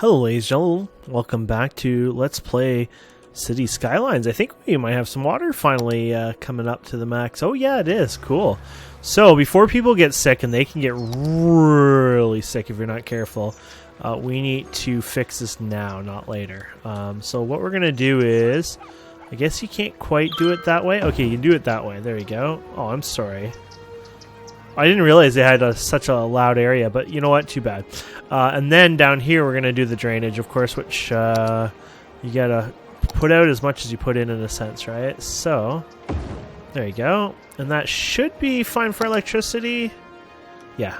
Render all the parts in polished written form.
Hello ladies and gentlemen, welcome back to Let's Play City Skylines. I think we might have some water finally coming up to the max. Oh yeah, it is. Cool. So before people get sick, and they can get really sick if you're not careful, we need to fix this now, not later. So what we're going to do is, I guess you can't quite do it that way. Okay, you can do it that way. There you go. Oh, I'm sorry. I didn't realize they had such a loud area, but you know what? Too bad. And then down here, we're going to do the drainage, of course, which you got to put out as much as you put in a sense, right? So, there you go. And that should be fine for electricity. Yeah.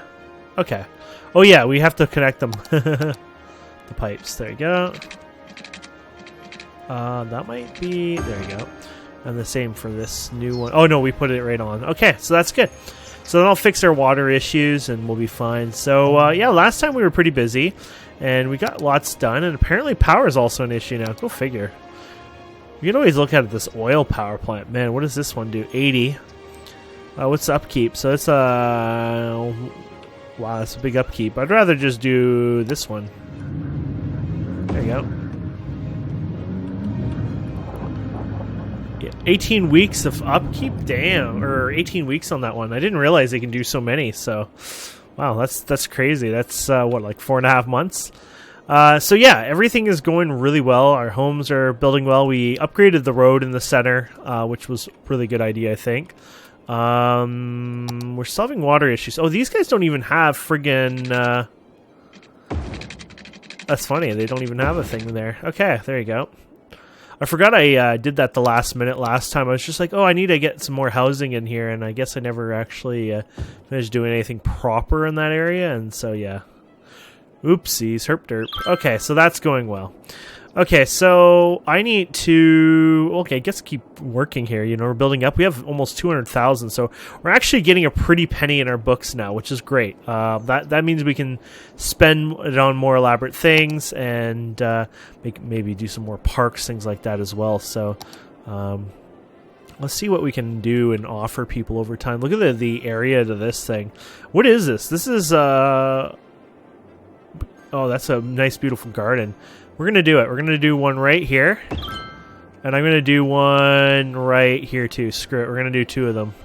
Okay. Oh, yeah, we have to connect them. The pipes. There you go. That might be... There you go. And the same for this new one. Oh, no, we put it right on. Okay, so that's good. So then I'll fix our water issues and we'll be fine. So, yeah, last time we were pretty busy and we got lots done. And apparently power is also an issue now. Go figure. You can always look at this oil power plant. Man, what does this one do? 80. What's the upkeep? So it's wow, that's a big upkeep. I'd rather just do this one. There you go. 18 weeks of upkeep? Damn. Or 18 weeks on that one. I didn't realize they can do so many, so... Wow, that's crazy. That's, what, like 4.5 months? So yeah, everything is going really well. Our homes are building well. We upgraded the road in the center, which was a really good idea, I think. We're solving water issues. Oh, these guys don't even have friggin'... That's funny. They don't even have a thing there. Okay, there you go. I forgot I did that the last minute last time. I was just like, oh, I need to get some more housing in here, and I guess I never actually finished doing anything proper in that area, and so, yeah. Oopsies, herp derp. Okay, so that's going well. Okay, so I need to... Okay, I guess keep working here. You know, we're building up. We have almost 200,000, so we're actually getting a pretty penny in our books now, which is great. That means we can spend it on more elaborate things and maybe do some more parks, things like that as well. So let's see what we can do and offer people over time. Look at the area to this thing. What is this? This is... Oh, that's a nice, beautiful garden. We're going to do it. We're going to do one right here. And I'm going to do one right here, too. Screw it. We're going to do 2 of them.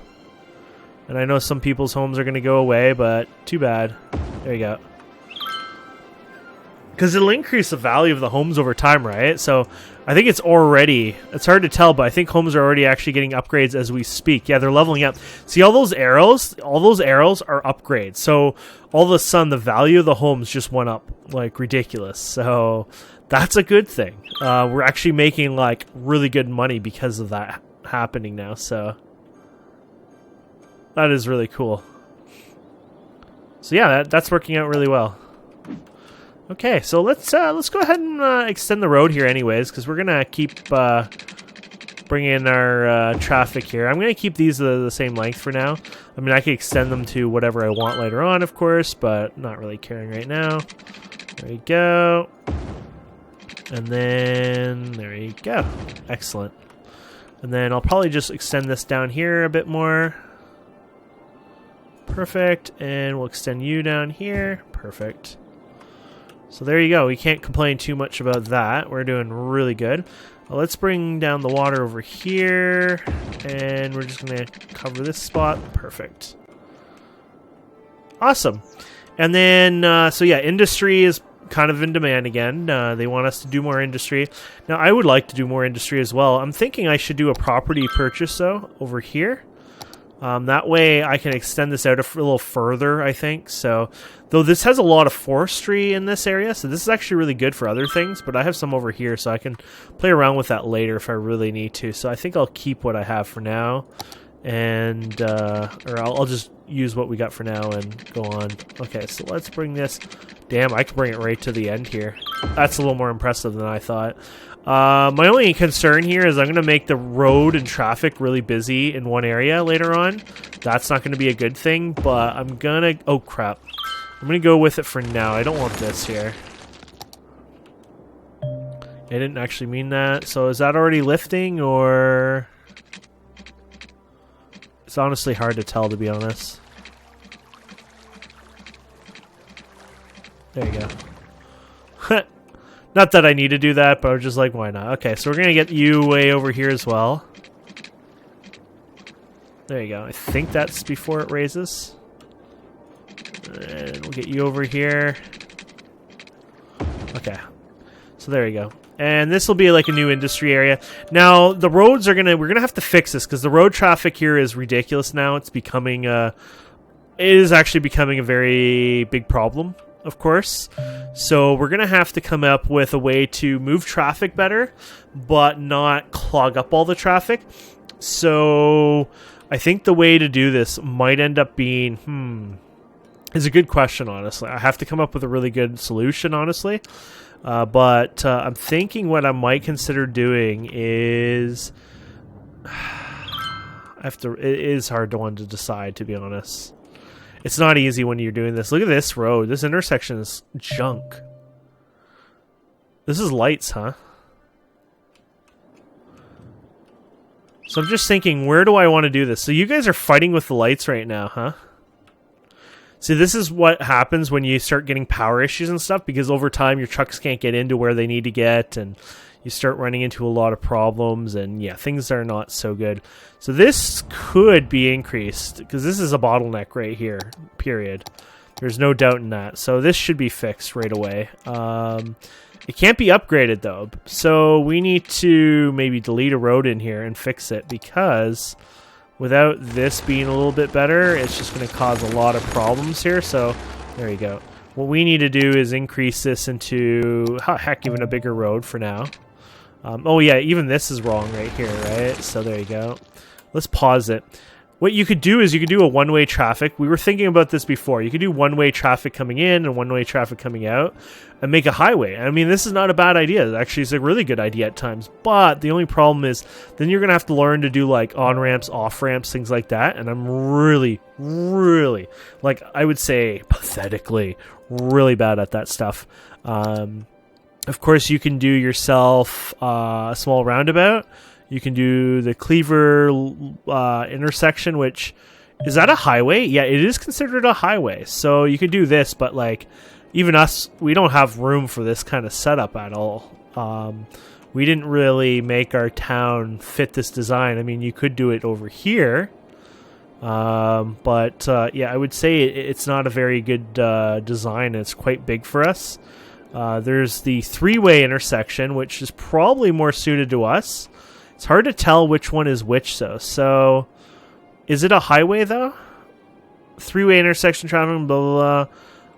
And I know some people's homes are going to go away, but too bad. There you go. Because it'll increase the value of the homes over time, right? So I think it's already... It's hard to tell, but I think homes are already actually getting upgrades as we speak. Yeah, they're leveling up. See all those arrows? All those arrows are upgrades. So all of a sudden, the value of the homes just went up like ridiculous. So that's a good thing. We're actually making like really good money because of that happening now. So that is really cool. So yeah, that's working out really well. Okay, so let's go ahead and extend the road here anyways, because we're going to keep bringing our traffic here. I'm going to keep these the same length for now. I mean, I could extend them to whatever I want later on, of course, but not really caring right now. There you go. And then, there you go. Excellent. And then I'll probably just extend this down here a bit more. Perfect. And we'll extend you down here. Perfect. So there you go. We can't complain too much about that. We're doing really good. Well, let's bring down the water over here. And we're just going to cover this spot. Perfect. Awesome. And then, so yeah, industry is kind of in demand again. They want us to do more industry. Now, I would like to do more industry as well. I'm thinking I should do a property purchase, though, over here. That way I can extend this out a little further, I think. So, though this has a lot of forestry in this area, so this is actually really good for other things, but I have some over here, so I can play around with that later if I really need to. So I think I'll keep what I have for now, and or I'll just use what we got for now and go on. Okay, so let's bring this. Damn, I can bring it right to the end here. That's a little more impressive than I thought. My only concern here is I'm going to make the road and traffic really busy in one area later on. That's not going to be a good thing, but I'm going to... Oh, crap. I'm going to go with it for now. I don't want this here. I didn't actually mean that. So is that already lifting, or... It's honestly hard to tell, to be honest. There you go. Not that I need to do that, but I was just like, why not? Okay, so we're going to get you way over here as well. There you go. I think that's before it raises. And we'll get you over here. Okay. So there you go. And this will be like a new industry area. Now, the roads are we're gonna have to fix this because the road traffic here is ridiculous now. It's becoming it is actually becoming a very big problem, of course. So we're gonna have to come up with a way to move traffic better, but not clog up all the traffic. So I think the way to do this might end up being, is a good question, honestly. I have to come up with a really good solution, honestly. But I'm thinking what I might consider doing is... it is hard one to decide, to be honest. It's not easy when you're doing this. Look at this road. This intersection is junk. This is lights, huh? So I'm just thinking, where do I want to do this? So you guys are fighting with the lights right now, huh? See, this is what happens when you start getting power issues and stuff, because over time your trucks can't get into where they need to get, and you start running into a lot of problems, and yeah, things are not so good. So this could be increased, because this is a bottleneck right here, period. There's no doubt in that. So this should be fixed right away. It can't be upgraded, though. So we need to maybe delete a road in here and fix it, because... without this being a little bit better, it's just going to cause a lot of problems here. So, there you go. What we need to do is increase this into, heck, even a bigger road for now. Oh, yeah, even this is wrong right here, right? So, there you go. Let's pause it. What you could do is you could do a one-way traffic. We were thinking about this before. You could do one-way traffic coming in and one-way traffic coming out and make a highway. I mean, this is not a bad idea. Actually, it's a really good idea at times. But the only problem is then you're going to have to learn to do like on-ramps, off-ramps, things like that. And I'm really, really, like I would say pathetically, really bad at that stuff. Of course, you can do yourself a small roundabout. You can do the Cleaver intersection, which... is that a highway? Yeah, it is considered a highway. So you could do this, but like, even us, we don't have room for this kind of setup at all. We didn't really make our town fit this design. I mean, you could do it over here. But yeah, I would say it's not a very good design. It's quite big for us. There's the three-way intersection, which is probably more suited to us. It's hard to tell which one is which, though. So, is it a highway, though? Three-way intersection traffic, blah, blah,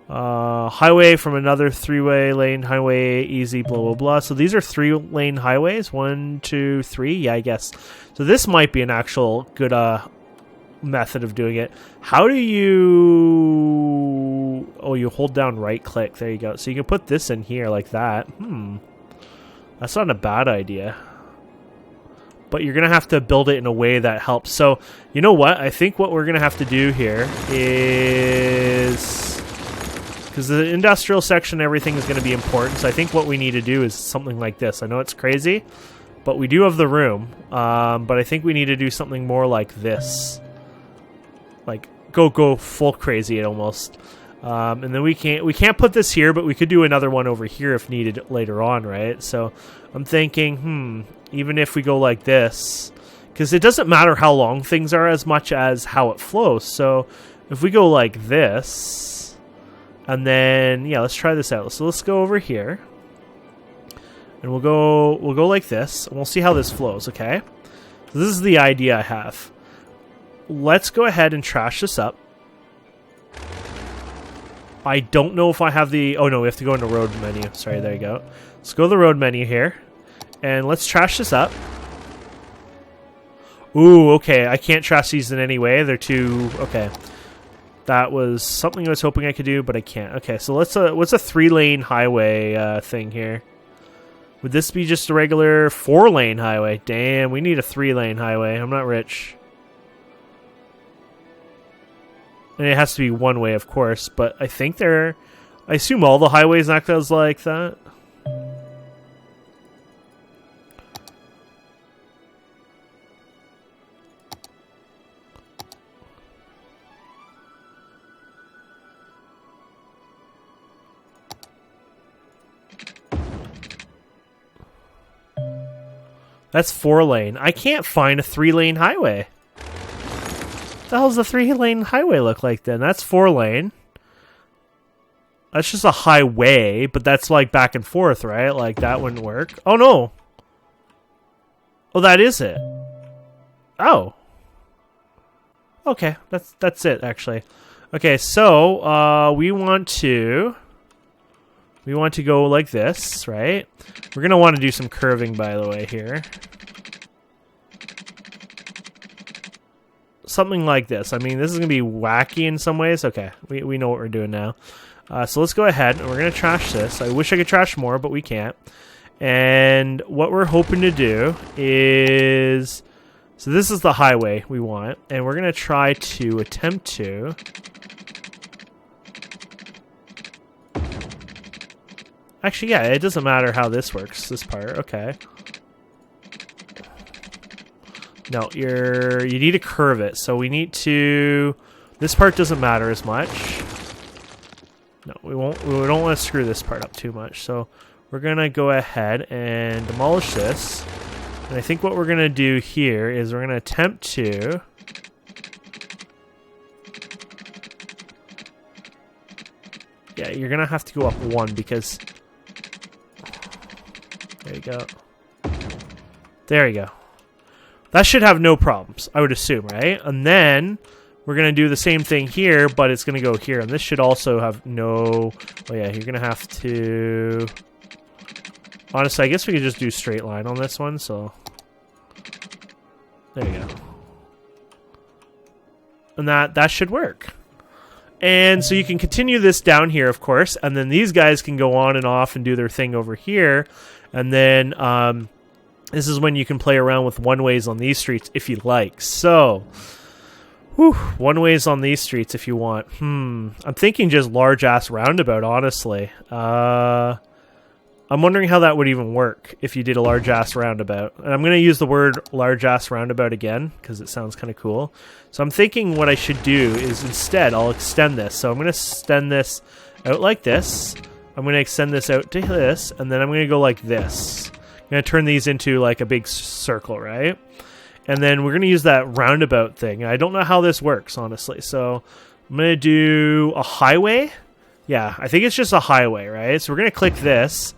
blah. Highway from another three-way lane highway, easy, blah, blah, blah. So, these are three-lane highways. 1, 2, 3. Yeah, I guess. So, this might be an actual good method of doing it. How do you... oh, you hold down right-click. There you go. So, you can put this in here like that. That's not a bad idea. But you're going to have to build it in a way that helps. So, you know what? I think what we're going to have to do here is... because the industrial section, everything is going to be important. So I think what we need to do is something like this. I know it's crazy, but we do have the room. But I think we need to do something more like this. Like, go full crazy almost. And then we can't put this here, but we could do another one over here if needed later on, right? So I'm thinking, even if we go like this, because it doesn't matter how long things are as much as how it flows. So if we go like this, and then, yeah, let's try this out. So let's go over here, and we'll go like this, and we'll see how this flows, okay? So this is the idea I have. Let's go ahead and trash this up. I don't know if I have the... oh, no, we have to go into road menu. Sorry, there you go. Let's go to the road menu here. And let's trash this up. Ooh, okay. I can't trash these in any way. They're too... okay. That was something I was hoping I could do, but I can't. Okay, so let's... what's a 3-lane highway thing here? Would this be just a regular 4-lane highway? Damn, we need a 3-lane highway. I'm not rich. And it has to be one way, of course, but I think I assume all the highways act as like that. That's 4-lane. I can't find a 3-lane highway. What the hell does a 3-lane highway look like then? That's 4-lane. That's just a highway, but that's like back and forth, right? Like that wouldn't work. Oh no. Oh, that is it. Oh. Okay, that's it actually. Okay, so we want to go like this, right? We're gonna want to do some curving, by the way, here. Something like this. I mean, this is gonna be wacky in some ways. Okay, we know what we're doing now. So let's go ahead and we're gonna trash this. I wish I could trash more, but we can't. And what we're hoping to do is, so this is the highway we want, and we're gonna try to attempt to actually, yeah, it doesn't matter how this works, this part. Okay. No, you need to curve it. So we need to, this part doesn't matter as much. No, we don't want to screw this part up too much. So we're going to go ahead and demolish this. And I think what we're going to do here is we're going to attempt to yeah, you're going to have to go up 1 because there you go. There you go. That should have no problems, I would assume, right? And then we're going to do the same thing here, but it's going to go here. And this should also have no... Oh, yeah, you're going to have to... Honestly, I guess we could just do straight line on this one, so... There you go. And that should work. And so you can continue this down here, of course, and then these guys can go on and off and do their thing over here. And then this is when you can play around with one-ways on these streets if you like. So... Whew, one-ways on these streets if you want. I'm thinking just large-ass roundabout, honestly. I'm wondering how that would even work if you did a large-ass roundabout. And I'm going to use the word large-ass roundabout again because it sounds kind of cool. So I'm thinking what I should do is instead I'll extend this. So I'm going to extend this out like this. I'm going to extend this out to this. And then I'm going to go like this. I'm going to turn these into like a big circle, right? And then we're going to use that roundabout thing. I don't know how this works, honestly. So I'm going to do a highway. Yeah, I think it's just a highway, right? So we're going to click this.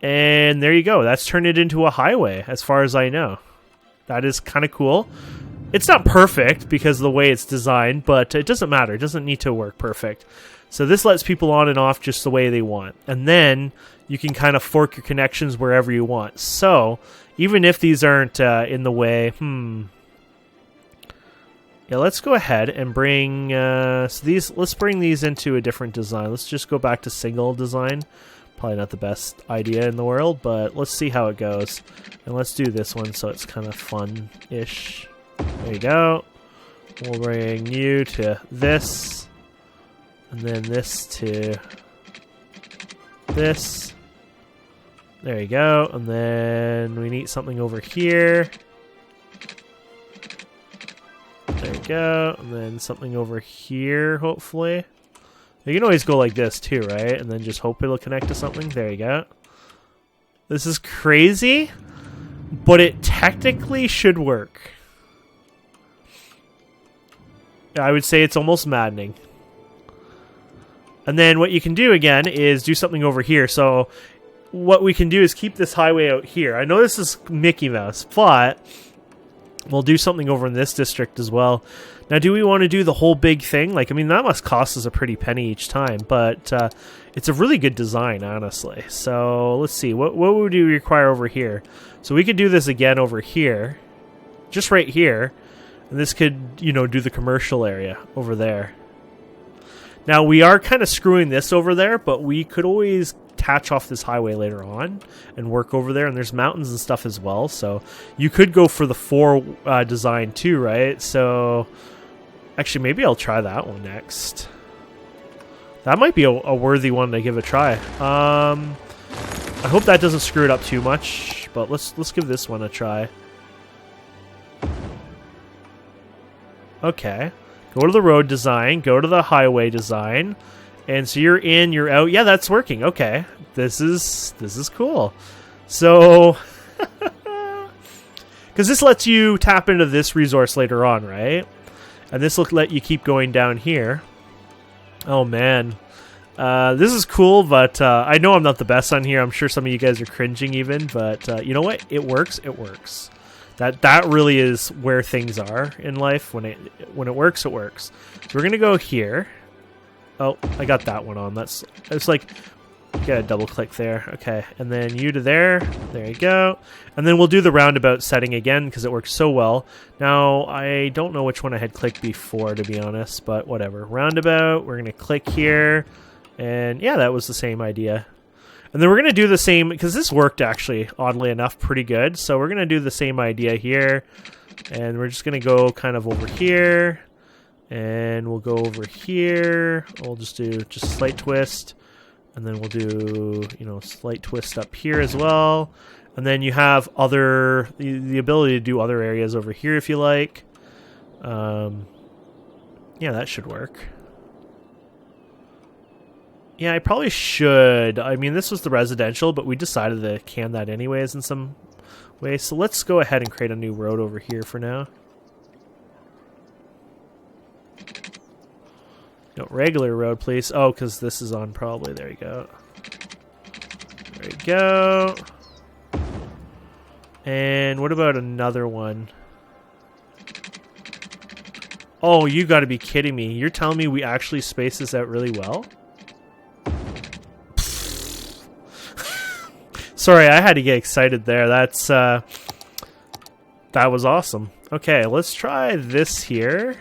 And there you go. That's turned it into a highway, as far as I know. That is kind of cool. It's not perfect because of the way it's designed, but it doesn't matter. It doesn't need to work perfect. So this lets people on and off just the way they want. And then you can kind of fork your connections wherever you want. So... even if these aren't in the way, yeah, let's go ahead and bring let's bring these into a different design. Let's just go back to single design. Probably not the best idea in the world, but let's see how it goes. And let's do this one so it's kind of fun-ish. There you go. We'll bring you to this, and then this to this. There you go, and then we need something over here. There you go, and then something over here, hopefully. You can always go like this too, right? And then just hope it'll connect to something. There you go. This is crazy, but it technically should work. I would say it's almost maddening. And then what you can do again is do something over here. So what we can do is keep this highway out here. I know this is Mickey Mouse, but we'll do something over in this district as well. Now, do we want to do the whole big thing? Like, I mean, that must cost us a pretty penny each time, but it's a really good design, honestly. So let's see. What would we require over here? So we could do this again over here, just right here. And this could, you know, do the commercial area over there. Now, we are kind of screwing this over there, but we could always attach off this highway later on and work over there. And there's mountains and stuff as well. So you could go for the 4 design too, right? So actually, maybe I'll try that one next. That might be a worthy one to give a try. I hope that doesn't screw it up too much, but let's give this one a try. Okay. Go to the road design, go to the highway design, and so you're in, you're out. Yeah, that's working. Okay. This is cool. So Because this lets you tap into this resource later on, right? And this will let you keep going down here. Oh, man. This is cool, but I know I'm not the best on here. I'm sure some of you guys are cringing even, but you know what? It works. It works. That really is where things are in life. When it works, it works. So we're gonna go here. Oh, I got that one on. It's like, you gotta double click there. Okay, and then you to there. There you go. And then we'll do the roundabout setting again because it works so well. Now, I don't know which one I had clicked before, to be honest, but whatever. Roundabout, we're gonna click here. And yeah, that was the same idea. And then we're going to do the same, because this worked actually, oddly enough, pretty good. So we're going to do the same idea here. And we're just going to go kind of over here. And we'll go over here. We'll just do just a slight twist. And then we'll do, slight twist up here as well. And then you have the ability to do other areas over here if you like. Yeah, that should work. Yeah, I probably should. I mean, this was the residential, but we decided to can that anyways in some way. So let's go ahead and create a new road over here for now. No, regular road, please. Oh, because this is on probably. There you go. There you go. And what about another one? Oh, you got to be kidding me. You're telling me we actually space this out really well? Sorry, I had to get excited there. That was awesome. Okay, let's try this here.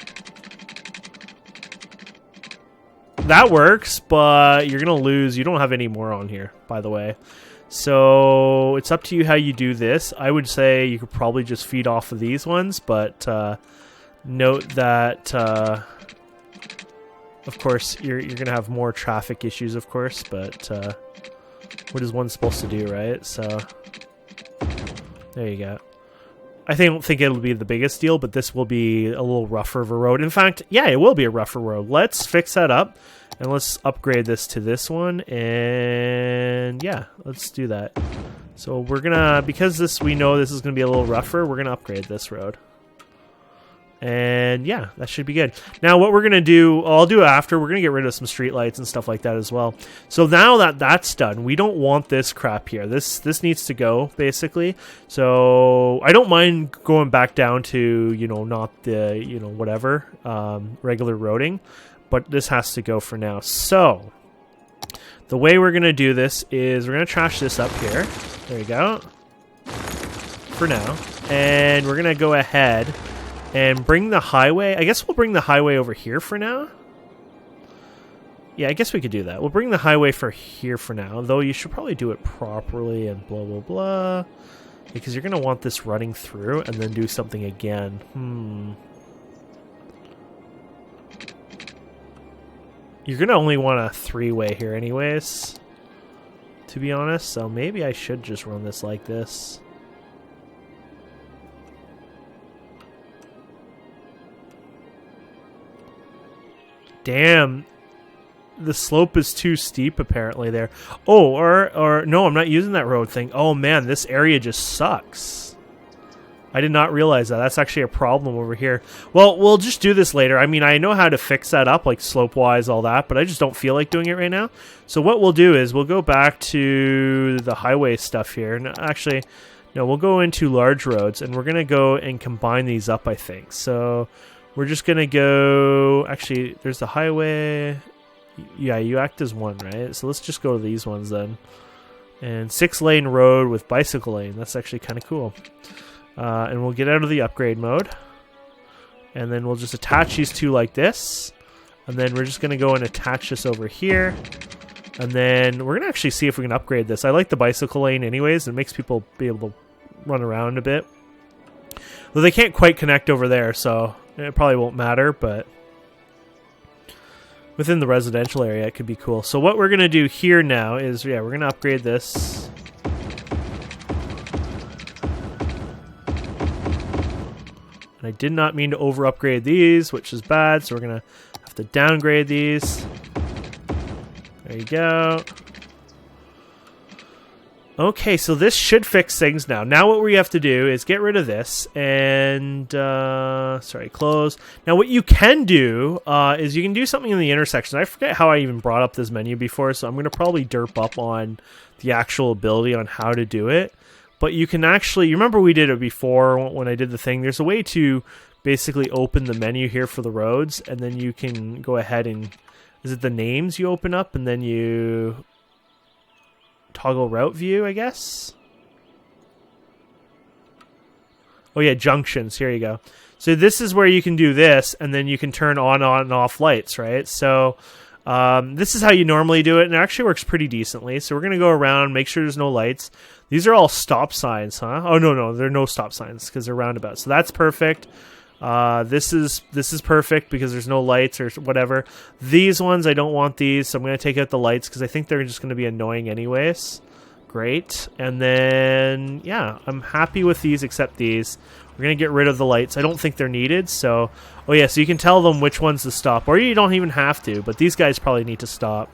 That works, but you're going to lose. You don't have any more on here, by the way. So it's up to you how you do this. I would say you could probably just feed off of these ones, but note that, of course, you're going to have more traffic issues, of course, but what is one supposed to do, right? So there you go. I don't think it'll be the biggest deal, but this will be a little rougher of a road. In fact, yeah, it will be a rougher road. Let's fix that up, and let's upgrade this to this one, and yeah, let's do that. So we're gonna, because we know this is gonna be a little rougher, we're gonna upgrade this road. And yeah, that should be good. Now what we're going to do, I'll do after, we're going to get rid of some streetlights and stuff like that as well. So now that that's done, we don't want this crap here. This needs to go, basically. So I don't mind going back down to, not the, whatever, regular roading. But this has to go for now. So the way we're going to do this is we're going to trash this up here. There you go. For now. And we're going to go ahead and bring the highway. I guess we'll bring the highway over here for now. Yeah, I guess we could do that. We'll bring the highway for here for now, though you should probably do it properly and blah, blah, blah. Because you're going to want this running through and then do something again. You're going to only want a three-way here anyways, to be honest. So maybe I should just run this like this. Damn, the slope is too steep apparently there. Oh, or no, I'm not using that road thing. Oh man, this area just sucks. I did not realize that. That's actually a problem over here. Well, we'll just do this later. I mean, I know how to fix that up, like slope-wise, all that, but I just don't feel like doing it right now. So what we'll do is we'll go back to the highway stuff here. No, actually, no, we'll go into large roads, and we're going to go and combine these up, I think. So we're just going to go... Actually, there's the highway. Yeah, you act as one, right? So let's just go to these ones then. And 6-lane road with bicycle lane. That's actually kind of cool. And we'll get out of the upgrade mode. And then we'll just attach these two like this. And then we're just going to go and attach this over here. And then we're going to actually see if we can upgrade this. I like the bicycle lane anyways. It makes people be able to run around a bit. Though they can't quite connect over there, so it probably won't matter, but within the residential area, it could be cool. So what we're going to do here now is, yeah, we're going to upgrade this. And I did not mean to over-upgrade these, which is bad, so we're going to have to downgrade these. There you go. Okay, so this should fix things now. Now what we have to do is get rid of this and, sorry, close. Now what you can do is you can do something in the intersection. I forget how I even brought up this menu before, so I'm going to probably derp up on the actual ability on how to do it. But you can actually, you remember we did it before when I did the thing. There's a way to basically open the menu here for the roads, and then you can go ahead and, is it the names you open up, and then you toggle route view, I guess? Oh yeah, junctions, here you go. So this is where you can do this, and then you can turn on and off lights, right? So this is how you normally do it, and it actually works pretty decently. So we're going to go around, make sure there's no lights. These are all stop signs, huh? Oh, no, there are no stop signs because they're roundabouts. So that's perfect. This is perfect because there's no lights or whatever. These ones, I don't want these, so I'm going to take out the lights because I think they're just going to be annoying anyways. Great. And then, yeah, I'm happy with these except these. We're going to get rid of the lights. I don't think they're needed, so... Oh, yeah, so you can tell them which ones to stop, or you don't even have to, but these guys probably need to stop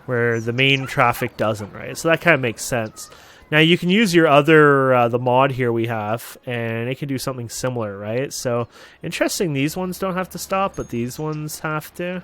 where the main traffic doesn't, right? So that kind of makes sense. Now, you can use your other, the mod here we have, and it can do something similar, right? So, interesting, these ones don't have to stop, but these ones have to.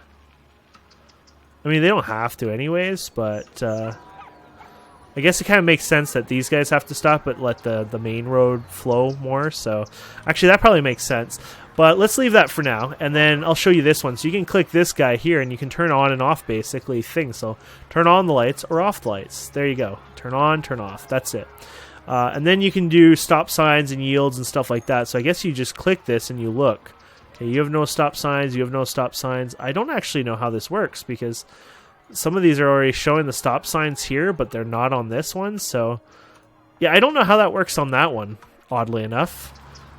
I mean, they don't have to anyways, but I guess it kind of makes sense that these guys have to stop, but let the main road flow more. So, actually, that probably makes sense. But let's leave that for now, and then I'll show you this one. So you can click this guy here, and you can turn on and off, basically, things. So turn on the lights or off the lights. There you go. Turn on, turn off. That's it. And then you can do stop signs and yields and stuff like that. So I guess you just click this and you look. Okay, you have no stop signs. You have no stop signs. I don't actually know how this works because some of these are already showing the stop signs here, but they're not on this one. So, yeah, I don't know how that works on that one, oddly enough.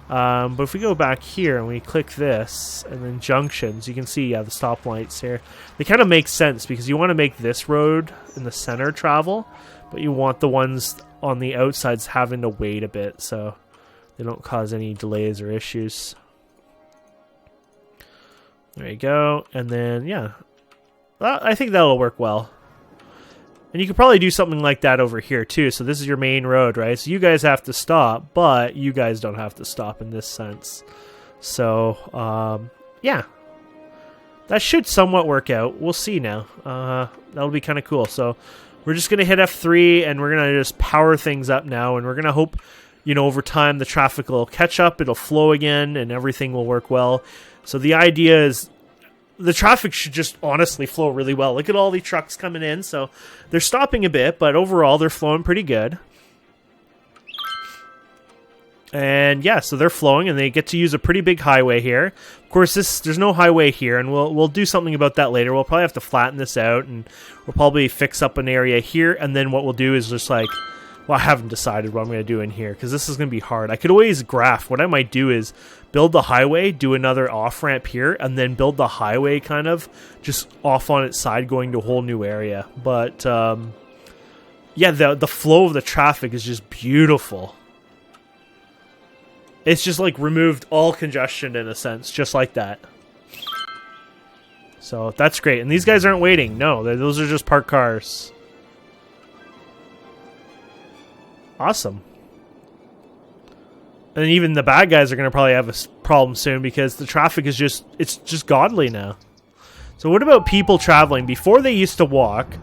But if we go back here and we click this and then junctions, you can see, yeah, the stop lights here. They kind of make sense because you want to make this road in the center travel, but you want the ones on the outsides having to wait a bit so they don't cause any delays or issues. There you go. And then, yeah, I think that'll work well. And you could probably do something like that over here, too. So this is your main road, right? So you guys have to stop, but you guys don't have to stop in this sense. So, yeah. That should somewhat work out. We'll see now. That'll be kind of cool. So we're just going to hit F3, and we're going to just power things up now. And we're going to hope, you know, over time the traffic will catch up, it'll flow again, and everything will work well. So the idea is the traffic should just honestly flow really well. Look at all the trucks coming in. So they're stopping a bit, but overall they're flowing pretty good. And yeah, so they're flowing, and they get to use a pretty big highway here. Of course, there's no highway here, and we'll do something about that later. We'll probably have to flatten this out, and we'll probably fix up an area here. And then what we'll do is just like, well, I haven't decided what I'm going to do in here because this is going to be hard. I could always graph. What I might do is build the highway, do another off-ramp here, and then build the highway kind of just off on its side going to a whole new area. But, yeah, the flow of the traffic is just beautiful. It's just, like, removed all congestion in a sense, just like that. So, that's great. And these guys aren't waiting. No, those are just parked cars. Awesome. And even the bad guys are going to probably have a problem soon because the traffic is it's just godly now. So what about people traveling? Before they used to walk,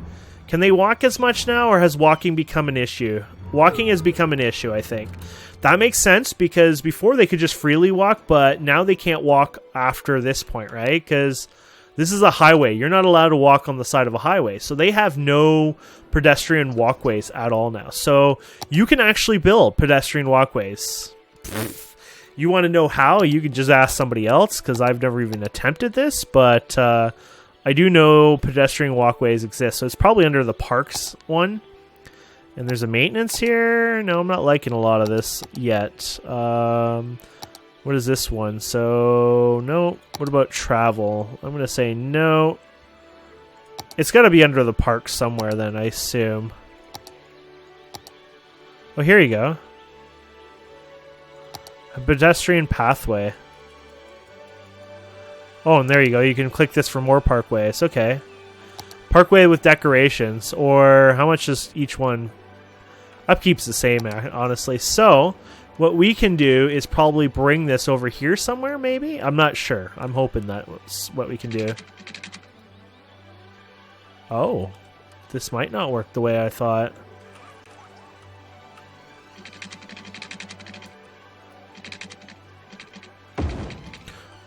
can they walk as much now, or has walking become an issue? Walking has become an issue, I think. That makes sense because before they could just freely walk, but now they can't walk after this point, right? Because this is a highway. You're not allowed to walk on the side of a highway. So they have no pedestrian walkways at all now. So you can actually build pedestrian walkways. You want to know how? You can just ask somebody else because I've never even attempted this. But I do know pedestrian walkways exist. So it's probably under the parks one. And there's a maintenance here. No, I'm not liking a lot of this yet. What is this one? So, no. What about travel? I'm going to say no. It's got to be under the park somewhere then, I assume. Oh, here you go. A pedestrian pathway. Oh, and there you go. You can click this for more parkways. Okay. Parkway with decorations. Or how much is each one? Upkeep's the same, honestly. So what we can do is probably bring this over here somewhere, maybe? I'm not sure. I'm hoping that's what we can do. Oh, this might not work the way I thought.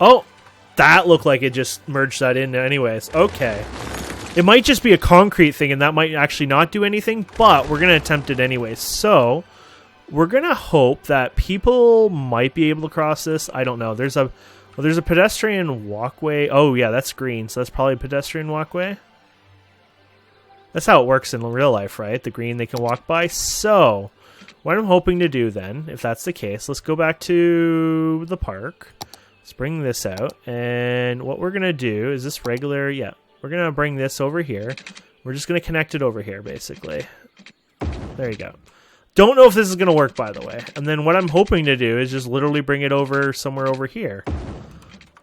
Oh, that looked like it just merged that in anyways. Okay. It might just be a concrete thing, and that might actually not do anything, but we're going to attempt it anyway. So, we're going to hope that people might be able to cross this. I don't know. There's a pedestrian walkway. Oh, yeah, that's green, so that's probably a pedestrian walkway. That's how it works in real life, right? The green they can walk by. So, what I'm hoping to do then, if that's the case, let's go back to the park. Let's bring this out, and what we're going to do is this regular, yeah. We're going to bring this over here. We're just going to connect it over here, basically. There you go. Don't know if this is going to work, by the way. And then what I'm hoping to do is just literally bring it over somewhere over here.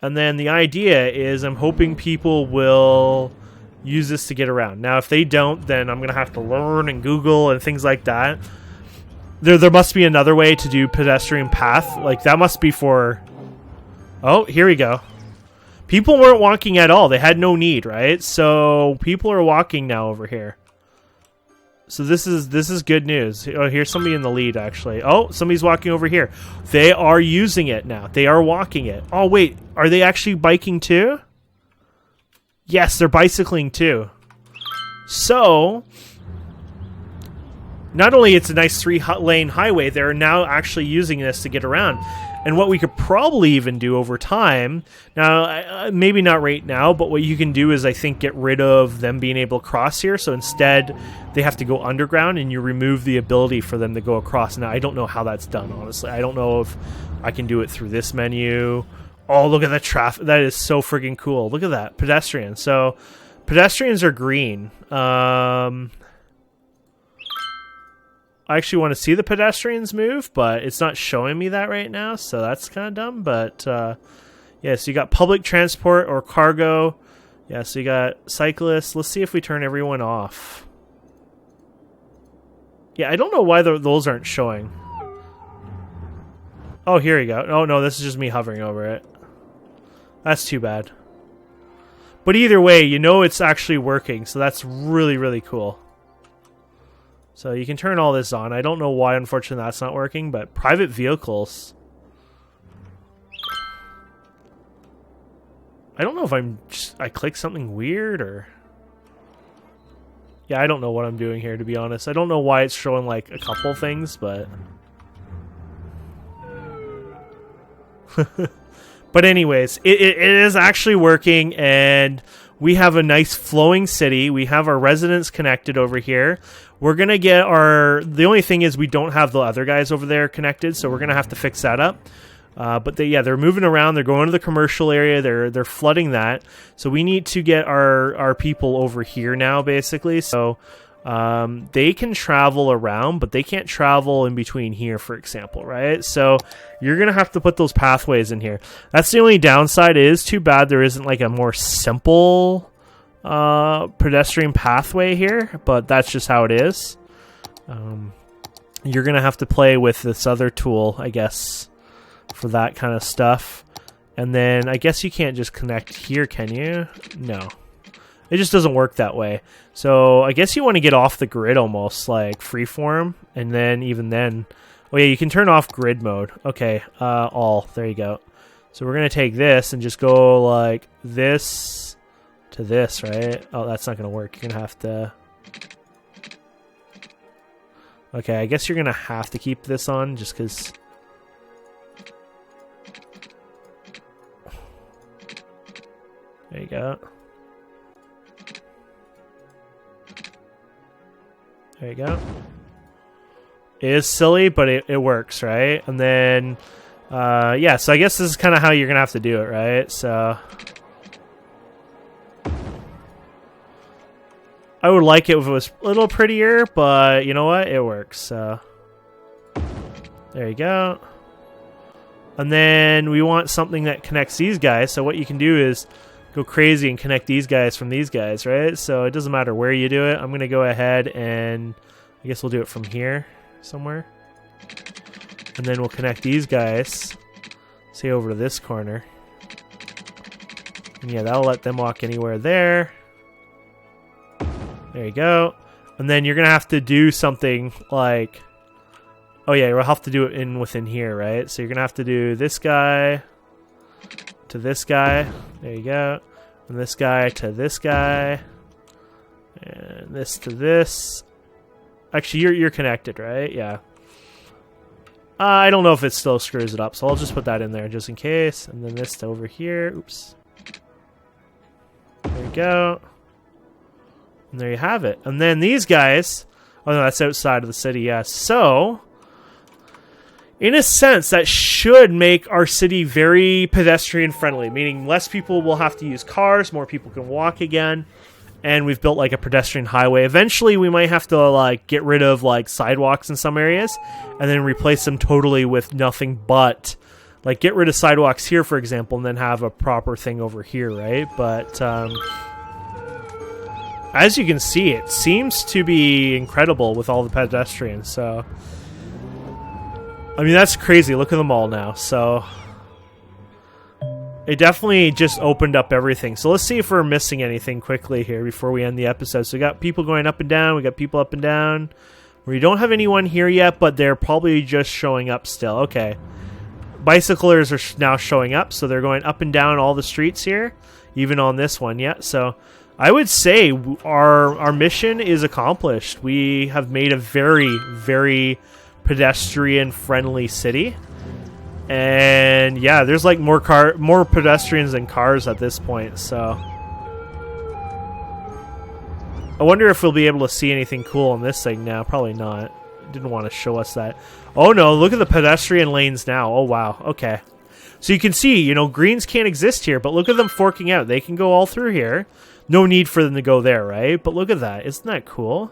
And then the idea is I'm hoping people will use this to get around. Now, if they don't, then I'm going to have to learn and Google and things like that. There must be another way to do pedestrian path. Like, that must be for... Oh, here we go. People weren't walking at all. They had no need, right? So people are walking now over here. So this is good news. Oh, here's somebody in the lead, actually. Oh, somebody's walking over here. They are using it now. They are walking it. Oh, wait. Are they actually biking too? Yes, they're bicycling too. So, not only it's a nice 3-lane highway, they're now actually using this to get around. And what we could probably even do over time, now maybe not right now, but what you can do is I think get rid of them being able to cross here. So instead they have to go underground and you remove the ability for them to go across. Now I don't know how that's done, honestly. I don't know if I can do it through this menu. Oh, look at the traffic. That is so friggin' cool. Look at that. Pedestrian. So pedestrians are green. I actually want to see the pedestrians move, but it's not showing me that right now, so that's kind of dumb. But, yeah, so you got public transport or cargo. Yeah, so you got cyclists. Let's see if we turn everyone off. Yeah, I don't know why those aren't showing. Oh, here we go. Oh, no, this is just me hovering over it. That's too bad. But either way, you know it's actually working, so that's really, really cool. So you can turn all this on. I don't know why, unfortunately, that's not working, but private vehicles. I don't know if I clicked something weird or... Yeah, I don't know what I'm doing here, to be honest. I don't know why it's showing, like, a couple things, but... But anyways, it is actually working, and we have a nice flowing city. We have our residents connected over here. We're going to get the only thing is we don't have the other guys over there connected, so we're going to have to fix that up. But they're moving around. They're going to the commercial area. They're flooding that. So we need to get our people over here now, basically. So they can travel around, but they can't travel in between here, for example, right? So you're going to have to put those pathways in here. That's the only downside. It is too bad there isn't like a more simple pedestrian pathway here, but that's just how it is. You're gonna have to play with this other tool, I guess, for that kind of stuff. And then I guess you can't just connect here, can you? No, it just doesn't work that way. So I guess you want to get off the grid, almost like freeform, and then even then, oh yeah, you can turn off grid mode. Okay, all, there you go. So we're gonna take this and just go like this to this, right? Oh, that's not gonna work. You're gonna have to... Okay, I guess you're gonna have to keep this on just because... There you go. There you go. It is silly, but it works, right? And then, yeah, so I guess this is kind of how you're gonna have to do it, right? So... I would like it if it was a little prettier, but you know what? It works. So there you go. And then we want something that connects these guys. So what you can do is go crazy and connect these guys from these guys, right? So it doesn't matter where you do it. I'm going to go ahead and I guess we'll do it from here. somewhere. And then we'll connect these guys, say, over to this corner. And yeah, that'll let them walk anywhere there. There you go. And then you're going to have to do something like... Oh yeah, we'll have to do it within here, right? So you're going to have to do this guy to this guy. There you go. And this guy to this guy. And this to this. Actually, you're connected, right? Yeah. I don't know if it still screws it up, so I'll just put that in there just in case. And then this to over here. Oops. There you go. And there you have it. And then these guys... Oh no, that's outside of the city, yes. So... in a sense, that should make our city very pedestrian friendly, meaning less people will have to use cars, more people can walk again, and we've built like a pedestrian highway. Eventually, we might have to like get rid of like sidewalks in some areas and then replace them totally with nothing but like get rid of sidewalks here, for example, and then have a proper thing over here, right? But as you can see, it seems to be incredible with all the pedestrians, so... I mean, that's crazy. Look at them all now. So it definitely just opened up everything. So let's see if we're missing anything quickly here before we end the episode. So we got people going up and down. We got people up and down. We don't have anyone here yet, but they're probably just showing up still. Okay. Bicyclers are now showing up, so they're going up and down all the streets here, even on this one. Yeah, so I would say our mission is accomplished. We have made a very, very... pedestrian friendly city, and yeah, there's like more pedestrians than cars at this point, so I wonder if we'll be able to see anything cool on this thing now. Probably not. Didn't want to show us that. Oh no, look at the pedestrian lanes now. Oh wow, okay, so you can see, you know, greens can't exist here, but look at them forking out. They can go all through here. No need for them to go there, right? But look at that. Isn't that cool?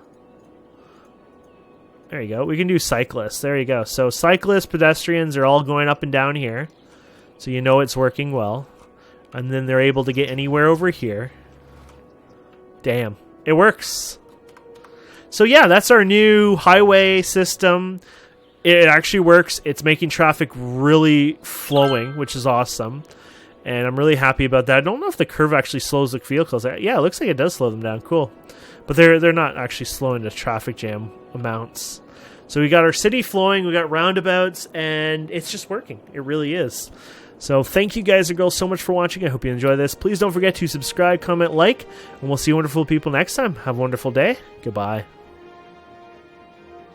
There you go. We can do cyclists. There you go. So cyclists, pedestrians are all going up and down here. So you know it's working well. And then they're able to get anywhere over here. Damn. It works. So yeah, that's our new highway system. It actually works. It's making traffic really flowing, which is awesome. And I'm really happy about that. I don't know if the curve actually slows the vehicles. Yeah, it looks like it does slow them down. Cool. But they're not actually slowing the traffic jam amounts. So we got our city flowing, we got roundabouts, and it's just working. It really is. So thank you guys and girls so much for watching. I hope you enjoy this. Please don't forget to subscribe, comment, like, and we'll see you wonderful people next time. Have a wonderful day. Goodbye.